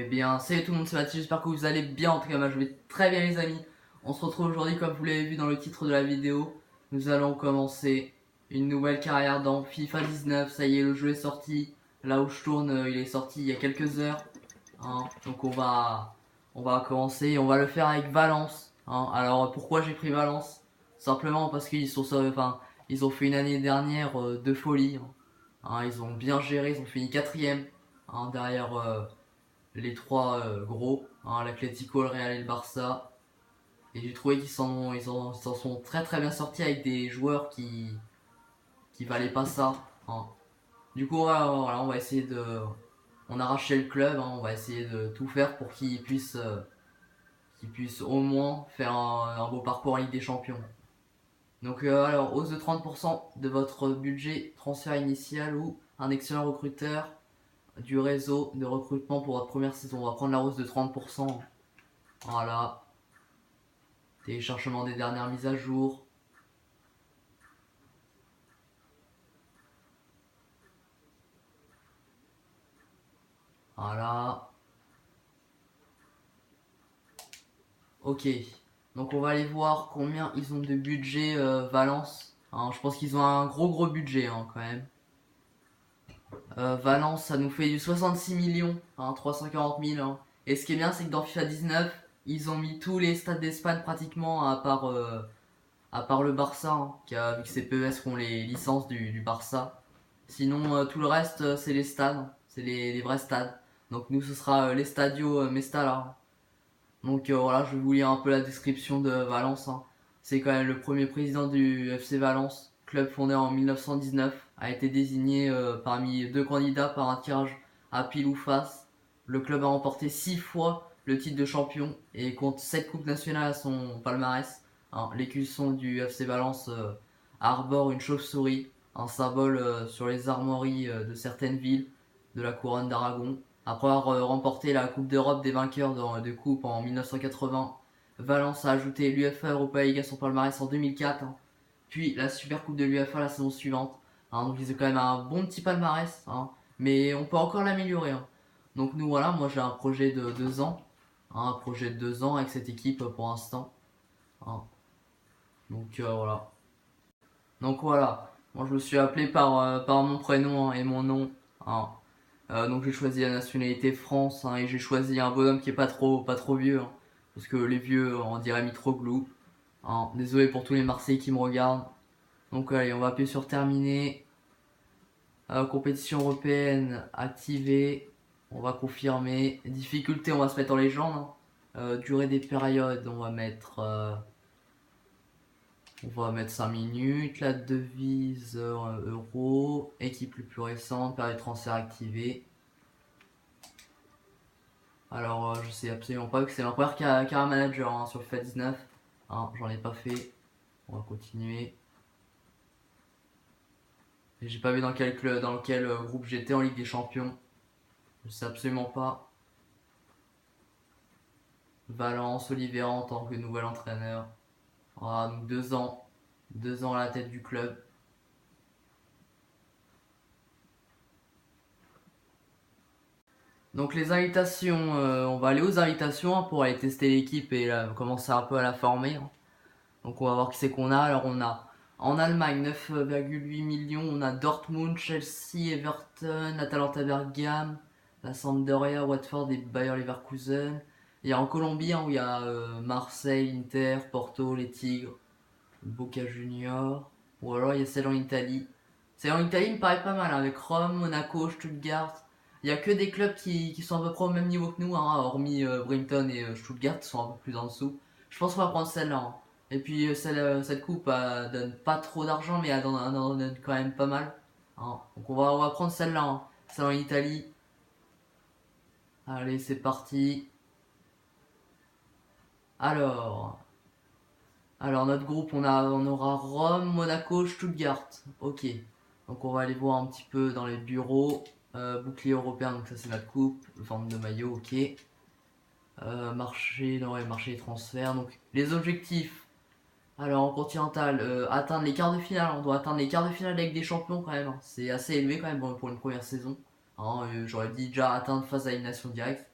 bien, salut tout le monde, c'est Mathis, j'espère que vous allez bien. En tout cas, moi je vais très bien, les amis. On se retrouve aujourd'hui, comme vous l'avez vu dans le titre de la vidéo. Nous allons commencer une nouvelle carrière dans FIFA 19. Ça y est, le jeu est sorti. Là où je tourne, il est sorti il y a quelques heures, hein. Donc on va commencer et on va le faire avec Valence, hein. Alors pourquoi j'ai pris Valence? Simplement parce qu'ils sont, enfin, ils ont fait une année dernière de folie, hein. Ils ont bien géré, ils ont fini quatrième, hein, derrière les trois gros, hein, l'Atlético, le Real et le Barça. Et j'ai trouvé s'en sont très très bien sortis avec des joueurs qui valaient pas ça, hein. Du coup, voilà, on va essayer de. On a racheté le club, hein, on va essayer de tout faire pour qu'ils puissent au moins faire un beau parcours en Ligue des Champions. Donc, alors, hausse de 30% de votre budget transfert initial ou un excellent recruteur du réseau de recrutement pour votre première saison. On va prendre la hausse de 30%. Voilà. Téléchargement des dernières mises à jour. Voilà. Ok. Donc on va aller voir combien ils ont de budget Valence. Hein, je pense qu'ils ont un gros budget, hein, quand même. Valence, ça nous fait du 66 millions, hein, 340 000. Hein. Et ce qui est bien, c'est que dans FIFA 19, ils ont mis tous les stades d'Espagne pratiquement, à part le Barça, hein, vu que c'est PES qui ont les licences du Barça. Sinon, tout le reste, c'est les stades, hein. C'est les vrais stades. Donc nous, ce sera l'Estadio Mestalla. Donc voilà, je vais vous lire un peu la description de Valence, hein. C'est quand même le premier président du FC Valence, club fondé en 1919, a été désigné parmi deux candidats par un tirage à pile ou face. Le club a remporté 6 fois le titre de champion et compte 7 coupes nationales à son palmarès, hein. L'écusson du FC Valence arbore une chauve-souris, un symbole sur les armoiries de certaines villes de la couronne d'Aragon. Après avoir remporté la Coupe d'Europe des vainqueurs de coupe en 1980, Valence a ajouté l'UEFA Europa League à son palmarès en 2004, hein, puis la Super Coupe de l'UEFA la saison suivante, hein. Donc ils ont quand même un bon petit palmarès, hein, mais on peut encore l'améliorer, hein. Donc nous voilà, moi j'ai un projet de 2 ans, hein, un projet de 2 ans avec cette équipe pour l'instant, hein. Donc voilà. Donc voilà, moi je me suis appelé par mon prénom, hein, et mon nom, hein. Donc j'ai choisi la nationalité France, hein, et j'ai choisi un bonhomme qui est pas trop vieux, hein, parce que les vieux on dirait Mitroglou, hein. Désolé pour tous les Marseillais qui me regardent. Donc allez, on va appuyer sur terminer. Compétition européenne activée. On va confirmer. Difficulté, on va se mettre en légende, hein. Durée des périodes, on va mettre 5 minutes. La devise euro. Équipe le plus récente. Période de transfert activée. Alors, je sais absolument pas que c'est ma première carrière manager, hein, sur le FIFA 19. Hein, j'en ai pas fait. On va continuer. Et j'ai pas vu dans quel groupe j'étais en Ligue des Champions. Je sais absolument pas. Valence, Oliveira en tant que nouvel entraîneur. Voilà, donc 2 ans. 2 ans à la tête du club. Donc les invitations, on va aller aux invitations, hein, pour aller tester l'équipe et commencer un peu à la former, hein. Donc on va voir qui c'est qu'on a. Alors on a en Allemagne 9,8 millions, on a Dortmund, Chelsea, Everton, Atalanta Bergame, la Sampdoria, Watford et Bayer Leverkusen. Il y a en Colombie, hein, où il y a Marseille, Inter, Porto, les Tigres, Boca Junior. Ou alors il y a celle en Italie. Celle en Italie me paraît pas mal, hein, avec Rome, Monaco, Stuttgart. Il y a que des clubs qui sont à peu près au même niveau que nous, hein, hormis Brighton et Stuttgart qui sont un peu plus en dessous. Je pense qu'on va prendre celle-là, hein. Et puis cette coupe donne pas trop d'argent, mais elle en donne quand même pas mal, hein. Donc on va prendre celle-là, hein. Celle en Italie. Allez, c'est parti. Alors, notre groupe, on aura Rome, Monaco, Stuttgart. Ok. Donc on va aller voir un petit peu dans les bureaux. Bouclier européen, donc ça c'est notre coupe. Vente de maillot, ok. Marché, non, ouais, marché des transferts. Donc les objectifs. Alors en continental, atteindre les quarts de finale. On doit atteindre les quarts de finale avec des champions quand même, hein. C'est assez élevé quand même pour une première saison, hein. J'aurais dit déjà atteindre phase à élimination directe.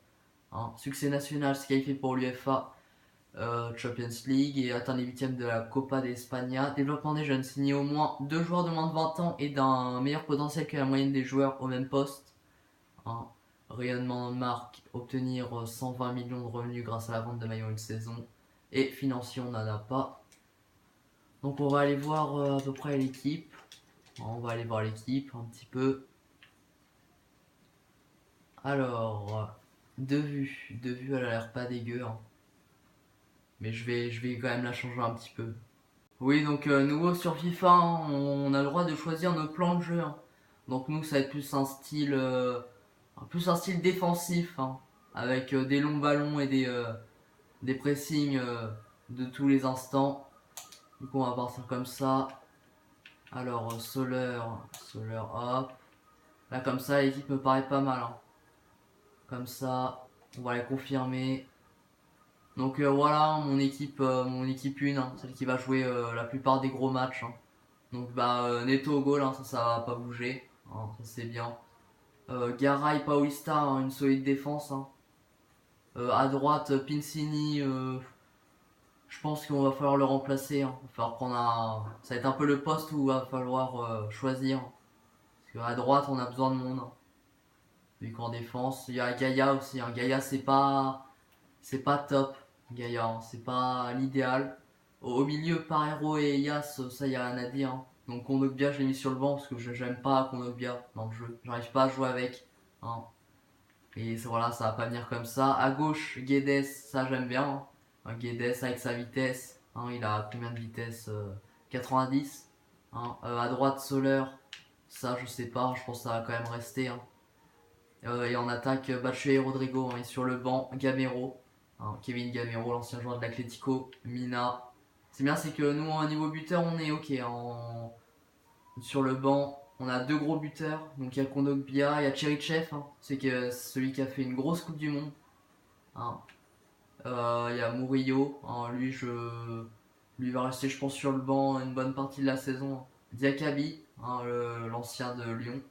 Hein. Succès national, se qualifier pour l'UEFA Champions League et atteindre les huitièmes de la Copa d'Espagne. Développement des jeunes, signer au moins 2 joueurs de moins de 20 ans et d'un meilleur potentiel que la moyenne des joueurs au même poste. Hein. Rayonnement de marque, obtenir 120 millions de revenus grâce à la vente de maillots une saison. Et financier, on n'en a pas. Donc on va aller voir à peu près l'équipe. On va aller voir l'équipe un petit peu. Alors, de vue elle a l'air pas dégueu. Hein. Mais je vais quand même la changer un petit peu. Oui, donc nouveau sur FIFA, hein, on a le droit de choisir notre plan de jeu. Hein. Donc nous, ça va être plus un style défensif, hein, avec des longs ballons et des pressings de tous les instants. Du coup, on va partir comme ça. Alors, Soler, hop. Là, comme ça, l'équipe me paraît pas mal. Hein. Comme ça, on va la confirmer. Donc voilà, mon équipe 1, hein, celle qui va jouer la plupart des gros matchs. Hein. Donc Neto au goal, hein, ça va pas bouger. Hein, ça c'est bien. Garay, Paulista, hein, une solide défense. Hein. À droite, Pincini, je pense qu'on va falloir le remplacer. Hein. Ça va être un peu le poste où il va falloir choisir. Parce qu'à droite, on a besoin de monde. Hein. Vu qu'en défense, il y a Gaïa aussi. Hein. Gaïa, c'est pas top. Gaïa, hein. C'est pas l'idéal. Au milieu, Parero et Yas, ça y a rien à dire. Hein. Donc Kondogbia, je l'ai mis sur le banc parce que j'aime pas Kondogbia dans le jeu. J'arrive pas à jouer avec. Hein. Et voilà, ça va pas venir comme ça. À gauche, Guedes, ça j'aime bien. Hein. Guedes avec sa vitesse. Hein, il a combien de vitesse 90. Hein. À droite, Soler. Ça, je sais pas. Je pense que ça va quand même rester. Hein. Et en attaque, Batshuayi et Rodrigo. Hein. Et sur le banc, Gamero. Hein. Kevin Gamero, l'ancien joueur de l'Atlético. Mina. C'est bien, c'est que nous, au niveau buteur, on est ok. Sur le banc, on a 2 gros buteurs. Donc il y a Kondogbia, il y a Cherichev. Hein. C'est celui qui a fait une grosse Coupe du Monde. Hein. Il y a Murillo. Hein. Lui va rester, je pense, sur le banc une bonne partie de la saison. Diakabi, hein, l'ancien de Lyon.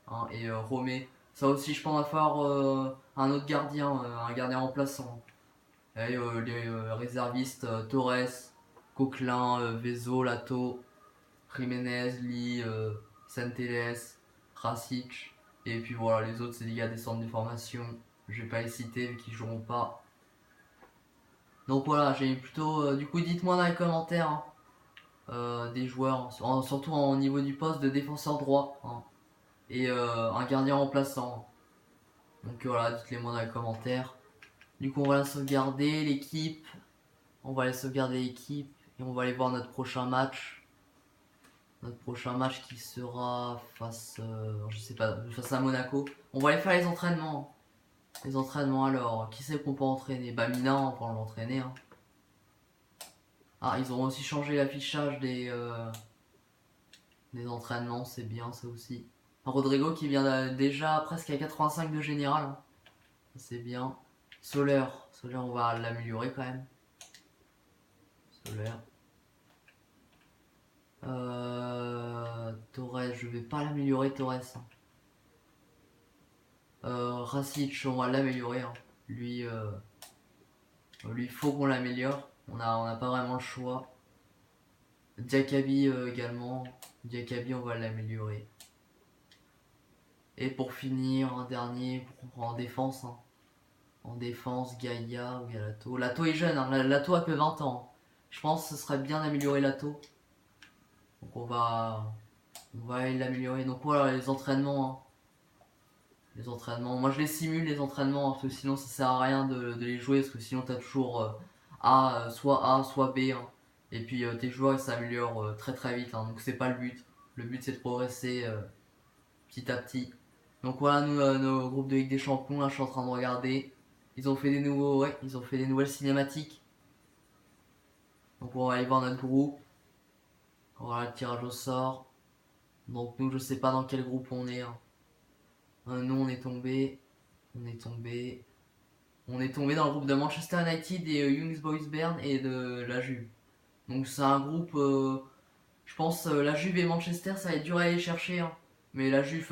Hein. Et Romé. Ça aussi, je pense, va falloir un autre gardien, un gardien remplaçant. Et les réservistes, Torres, Coquelin, Vezo, Lato, Jiménez, Lee, Santeles, Krasic. Et puis voilà, les autres, c'est des gars des centres de formation. Je vais pas les citer vu qu'ils joueront pas. Donc voilà, j'ai plutôt. Du coup, dites-moi dans les commentaires des joueurs, surtout au niveau du poste de défenseur droit. Hein, et un gardien remplaçant. Donc voilà, dites-les moi dans les commentaires. Du coup, on va la sauvegarder, l'équipe. On va aller sauvegarder l'équipe. Et on va aller voir notre prochain match. Notre prochain match qui sera face, je sais pas, face à Monaco. On va aller faire les entraînements. Les entraînements alors, qui c'est qu'on peut entraîner? Bah Mina, on va l'entraîner. Hein. Ah, ils ont aussi changé l'affichage des entraînements, c'est bien ça aussi. Rodrigo qui vient déjà presque à 85 de général. Hein. C'est bien. Soler, on va l'améliorer quand même. Soler. Torres, je vais pas l'améliorer Torres. Rasic, on va l'améliorer. Hein. Lui, faut qu'on l'améliore. On n'a pas vraiment le choix. Diakabi également. Diakabi, on va l'améliorer. Et pour finir, un dernier en défense. Hein. En défense, Gaïa ou Lato. Lato est jeune, hein. Lato a que 20 ans. Je pense que ce serait bien d'améliorer Lato. Donc on va aller l'améliorer. Donc voilà, les entraînements. Hein. Les entraînements, moi je les simule les entraînements parce que sinon ça sert à rien de les jouer parce que sinon t'as toujours soit A soit B. Hein. Et puis tes joueurs ils s'améliorent très très vite. Hein. Donc c'est pas le but. Le but c'est de progresser petit à petit. Donc voilà nous, nos groupes de Ligue des Champions, là je suis en train de regarder. Ils ont fait des nouvelles cinématiques. Donc on va aller voir notre groupe. Voilà le tirage au sort. Donc nous je sais pas dans quel groupe on est. Hein. Nous on est tombé dans le groupe de Manchester United et Young Boys Bern et de la Juve. Donc c'est un groupe, je pense la Juve et Manchester ça va être dur à aller chercher. Hein. Mais la Juve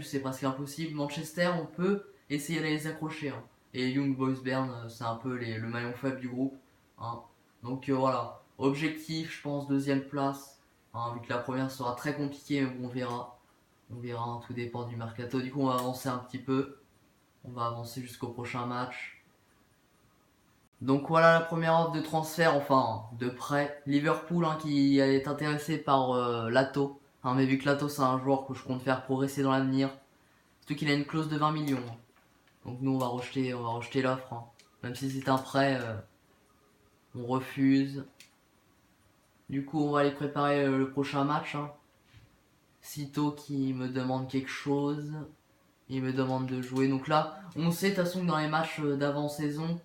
c'est presque impossible. Manchester on peut essayer d'aller les accrocher. Hein. Et Young Boys Bern, c'est un peu le maillon faible du groupe. Hein. Donc voilà, objectif, je pense, deuxième place. Hein, vu que la première sera très compliquée, mais bon, on verra. On verra, hein, tout dépend du mercato. Du coup, on va avancer un petit peu. On va avancer jusqu'au prochain match. Donc voilà la première offre de transfert, enfin de prêt. Liverpool hein, qui est intéressé par Lato. Hein, mais vu que Lato c'est un joueur que je compte faire progresser dans l'avenir. Surtout qu'il a une clause de 20 millions. Hein. Donc nous on va rejeter l'offre. Hein. Même si c'est un prêt, on refuse. Du coup on va aller préparer le prochain match. Hein. Sitôt qui me demande quelque chose. Il me demande de jouer. Donc là, on sait de toute façon que dans les matchs d'avant-saison,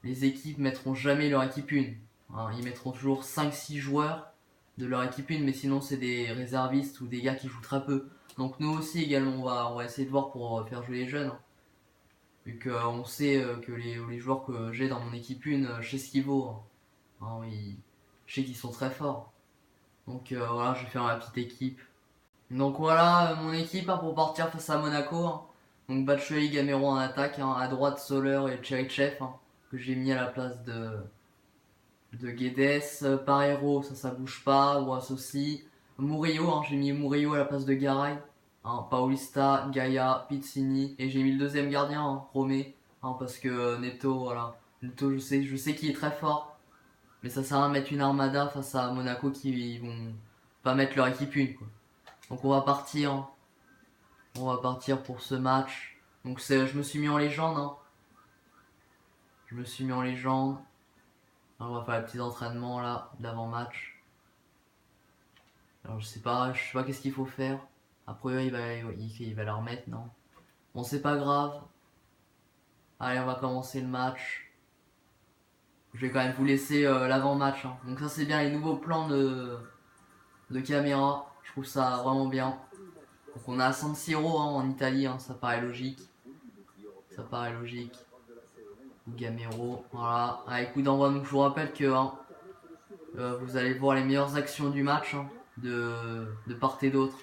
les équipes mettront jamais leur équipe 1. Hein, ils mettront toujours 5-6 joueurs de leur équipe 1, mais sinon c'est des réservistes ou des gars qui jouent très peu. Donc nous aussi également, on va essayer de voir pour faire jouer les jeunes. Hein. Vu qu'on sait que les joueurs que j'ai dans mon équipe 1, je sais ce qu'ils vaut. Hein, je sais qu'ils sont très forts. Donc voilà, je vais faire ma petite équipe. Donc voilà mon équipe hein, pour partir face à Monaco. Hein. Donc Batshuayi, Gamero en attaque, hein, à droite Soler et Cherichev, hein, que j'ai mis à la place de Guedes. Parero, ça bouge pas, Ouas aussi. Murillo, hein, j'ai mis Murillo à la place de Garay. Hein, Paulista, Gaia, Pizzini. Et j'ai mis le deuxième gardien, hein, Romé. Hein, parce que Neto, voilà. Neto, je sais qu'il est très fort. Mais ça sert à rien de mettre une armada face à Monaco qui vont pas mettre leur équipe 1. Quoi. Donc on va partir. Hein. On va partir pour ce match. Donc je me suis mis en légende. Hein. Je me suis mis en légende. Alors on va faire les petits entraînements là, d'avant-match. Alors je sais pas qu'est-ce qu'il faut faire. Après il va la remettre, non. Bon c'est pas grave. Allez on va commencer le match. Je vais quand même vous laisser l'avant-match. Hein. Donc ça c'est bien les nouveaux plans de caméra. Je trouve ça vraiment bien. Donc on a San Siro hein, en Italie, hein, ça paraît logique. Ça paraît logique. Gamero, voilà. Allez, coup d'envoi, donc je vous rappelle que hein, vous allez voir les meilleures actions du match hein, de part et d'autre.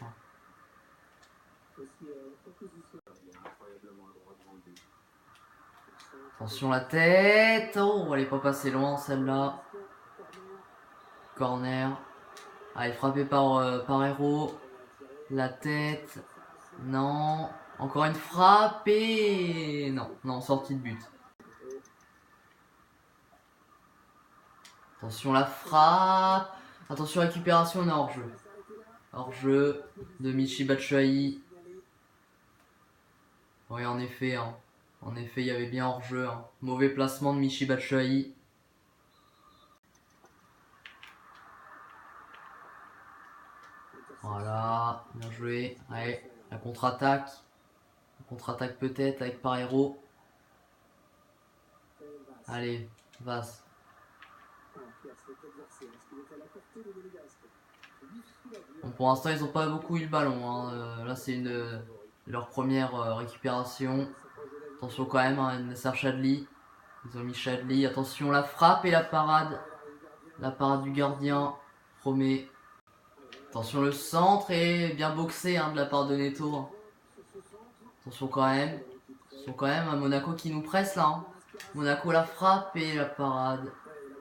Attention la tête. Oh, elle est pas passée loin celle-là. Corner. Allez, frappé par Hero. La tête. Non. Encore une frappe et... Non, sortie de but. Attention la frappe. Attention récupération, on est hors jeu. Hors jeu de Michy Batshuayi. Oui, en effet, hein. En effet, il y avait bien hors jeu. Hein. Mauvais placement de Michy Batshuayi. Voilà, bien joué. Allez, la contre-attaque. La contre-attaque peut-être avec Parero. Allez, Vas. Bon, pour l'instant, ils n'ont pas beaucoup eu le ballon. Hein. Là, c'est leur première récupération. Attention quand même, hein, Nasser Chadli. Ils ont mis Chadli. Attention, la frappe et la parade. La parade du gardien. Romé. Attention, le centre est bien boxé hein, de la part de Neto. Hein. Attention quand même. Attention quand même à Monaco qui nous presse là. Hein. Monaco la frappe et la parade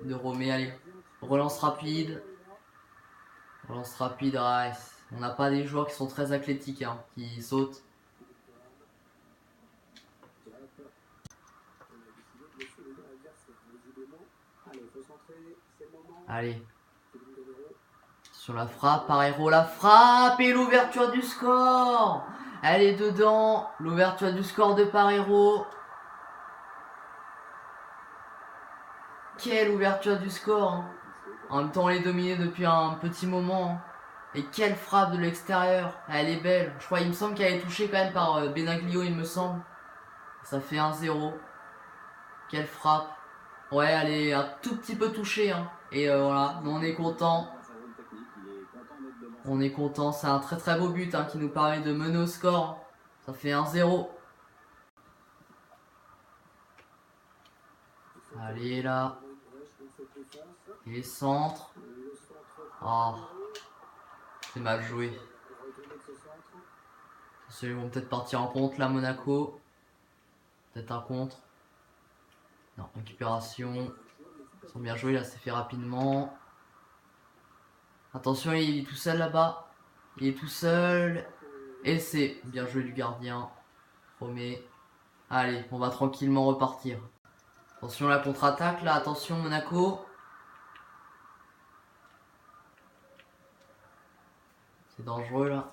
de Romé. Allez, relance rapide. Relance rapide. Ah, on n'a pas des joueurs qui sont très athlétiques, hein, qui sautent. Allez. Sur la frappe, Parero la frappe et l'ouverture du score. Elle est dedans. L'ouverture du score de Parero. Quelle ouverture du score. Hein. En même temps, on les dominait depuis un petit moment. Hein. Et quelle frappe de l'extérieur. Elle est belle. Je crois, il me semble qu'elle est touchée quand même par Benaglio, il me semble. Ça fait 1-0. Quelle frappe. Ouais, elle est un tout petit peu touchée. Hein. Et voilà, on est content. On est content, c'est un très très beau but hein, qui nous permet de mener au score. Ça fait 1-0. Allez là. Et centre. Oh. C'est mal joué. Ils vont peut-être partir en compte là, Monaco. Peut-être un contre. Non, récupération. Ils sont bien joués, là, c'est fait rapidement. Attention, il est tout seul là-bas. Il est tout seul. Et c'est bien joué du gardien. Promet. Allez, on va tranquillement repartir. Attention la contre-attaque là, attention Monaco. C'est dangereux là.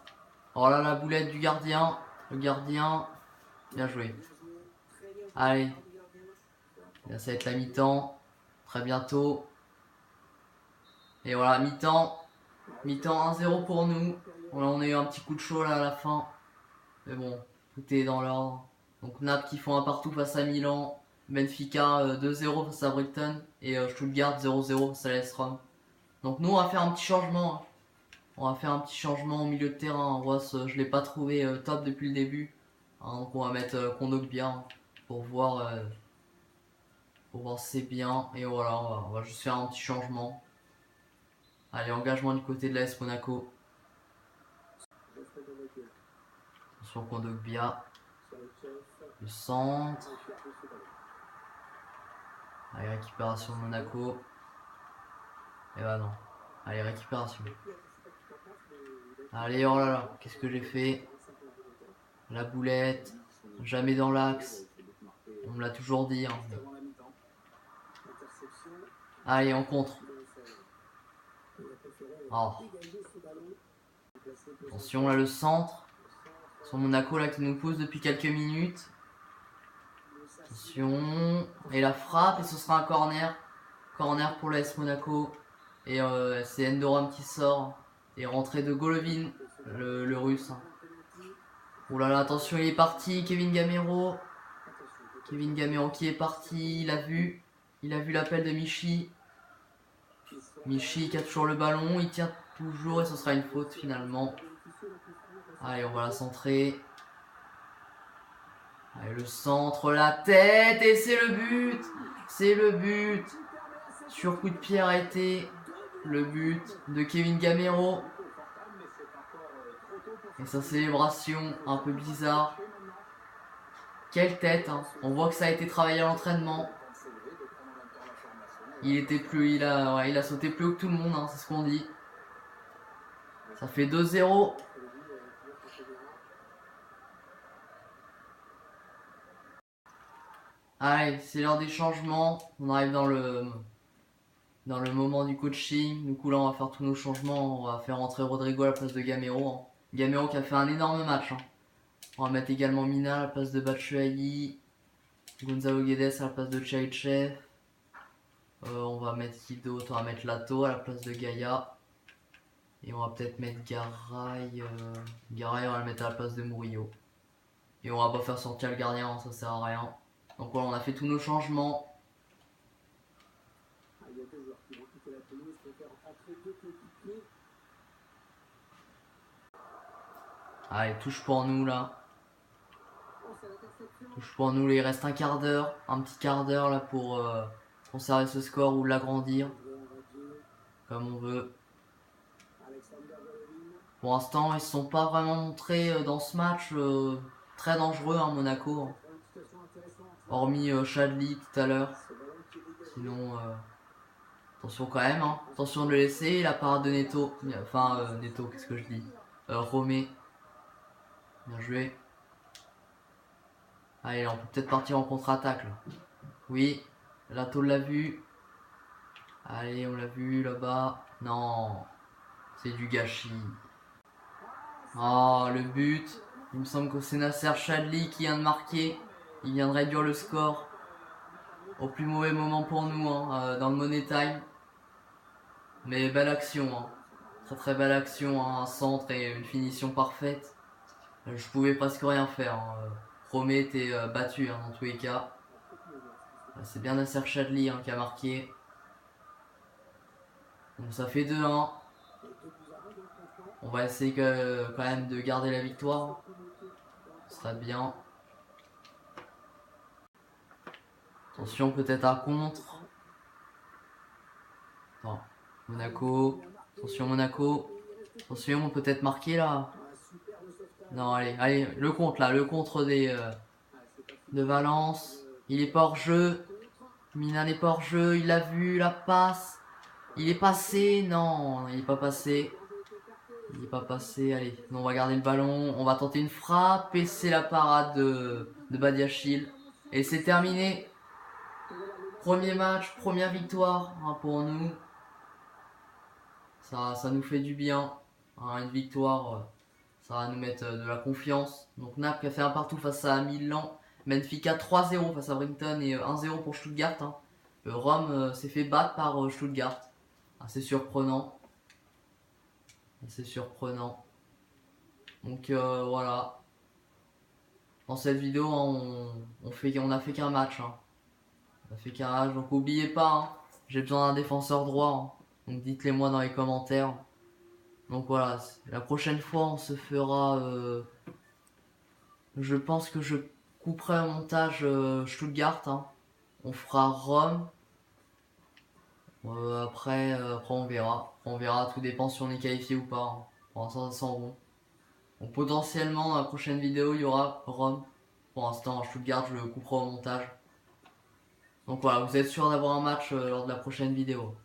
Oh là la boulette du gardien. Le gardien. Bien joué. Allez. Là ça va être la mi-temps. Très bientôt. Et voilà, mi-temps. Mi-temps 1-0 pour nous. Voilà, on a eu un petit coup de chaud là à la fin. Mais bon, tout est dans l'ordre. Donc Naples qui font un partout face à Milan. Benfica 2-0 face à Brighton. Et Stuttgart 0-0 face à l'AS Rome. Donc nous on va faire un petit changement. Hein. On va faire un petit changement au milieu de terrain. Ross, je l'ai pas trouvé top depuis le début. Hein, donc on va mettre Kondogbia hein, pour voir si c'est bien. Et voilà, on va juste faire un petit changement. Allez, engagement du côté de l'AS Monaco. Attention Kondogbia. Le centre. Allez, récupération de Monaco. Et bah non. Allez, récupération. Allez, oh là là, qu'est-ce que j'ai fait? La boulette. Jamais dans l'axe. On me l'a toujours dit. Hein. Allez, on contre. Oh. Attention, là, le centre. Sur Monaco, là, qui nous pousse depuis quelques minutes. Attention. Et la frappe, et ce sera un corner. Corner pour l'AS Monaco. Et c'est Endoram qui sort. Et rentrée de Golovin, le russe. Oh là là, attention, il est parti. Kevin Gamero. Kevin Gamero qui est parti. Il a vu l'appel de Michi. Michi qui a toujours le ballon. Il tient toujours et ce sera une faute finalement. Allez, on va la centrer. Allez, le centre, la tête. Et c'est le but. C'est le but. Sur coup de pied arrêté. Le but de Kevin Gamero. Et sa célébration un peu bizarre. Quelle tête hein. On voit que ça a été travaillé à l'entraînement. Il a sauté plus haut que tout le monde, hein, c'est ce qu'on dit. Ça fait 2-0. Allez, c'est l'heure des changements. On arrive dans le moment du coaching. Du coup là on va faire tous nos changements. On va faire entrer Rodrigo à la place de Gamero. Hein. Gamero qui a fait un énorme match. Hein. On va mettre également Mina à la place de Batshuayi. Gonzalo Guedes à la place de Tchaïchev. On va mettre qui d'autre? On va mettre Lato à la place de Gaïa. Et on va peut-être mettre Garay. Garay, on va le mettre à la place de Murillo. Et on va pas faire sortir le gardien, hein, ça sert à rien. Donc voilà, on a fait tous nos changements. Allez, touche pour nous là. Touche pour nous, là, il reste un quart d'heure. Un petit quart d'heure là pour conserver ce score ou l'agrandir. Comme on veut. Pour l'instant, ils ne se sont pas vraiment montrés dans ce match très dangereux, hein, Monaco. Hormis Chadli tout à l'heure. Sinon, attention quand même. Hein. Attention de le laisser. La parade de Neto. Enfin, Neto, qu'est-ce que je dis Romé. Bien joué. Allez, on peut peut-être partir en contre-attaque. Oui, Lato l'a vu. Allez, on l'a vu là-bas. Non, c'est du gâchis. Oh, le but. Il me semble que c'est Nasser Chadli qui vient de marquer. Il vient de réduire le score. Au plus mauvais moment pour nous, hein, dans le Money Time. Mais belle action. Hein. Très très belle action. Hein, un centre et une finition parfaite. Je pouvais presque rien faire. Hein. Romé était battu hein, dans tous les cas. C'est bien Nasser Chadli hein, qui a marqué. Donc ça fait 2-1. On va essayer quand même de garder la victoire. Ce serait bien. Attention, peut-être un contre. Attends. Monaco. Attention, Monaco. Attention, peut-être marquer là. Non, allez, le contre là. Le contre de Valence. Il est pas hors jeu. Mina n'est pas hors jeu. Il l'a vu, la passe. Il est passé. Non, il est pas passé. Il est pas passé. Allez, on va garder le ballon. On va tenter une frappe. Et c'est la parade de Badiachil. Et c'est terminé. Premier match, première victoire hein, pour nous. Ça nous fait du bien. Hein, une victoire, ça va nous mettre de la confiance. Donc Naples qui a fait un partout face à Milan. Benfica 3-0 face à Brighton et 1-0 pour Stuttgart. Hein. Rome s'est fait battre par Stuttgart. Assez surprenant. Assez surprenant. Donc voilà. Dans cette vidéo, hein, on a fait qu'un match. Hein. On a fait qu'un match. Donc n'oubliez pas, hein, j'ai besoin d'un défenseur droit. Hein. Donc dites-les moi dans les commentaires. Donc voilà, la prochaine fois on se fera... je pense que je couperai un montage Stuttgart. Hein. On fera Rome. Après on verra. On verra, tout dépend si on est qualifié ou pas. Hein. Pour l'instant ça sent bon. Donc potentiellement dans la prochaine vidéo il y aura Rome. Pour l'instant Stuttgart je le couperai au montage. Donc voilà, vous êtes sûr d'avoir un match lors de la prochaine vidéo.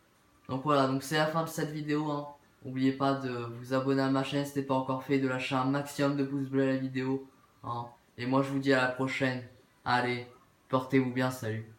Donc voilà, donc c'est la fin de cette vidéo. Hein. N'oubliez pas de vous abonner à ma chaîne si ce n'est pas encore fait, de lâcher un maximum de pouces bleus à la vidéo. Hein. Et moi je vous dis à la prochaine. Allez, portez-vous bien, salut.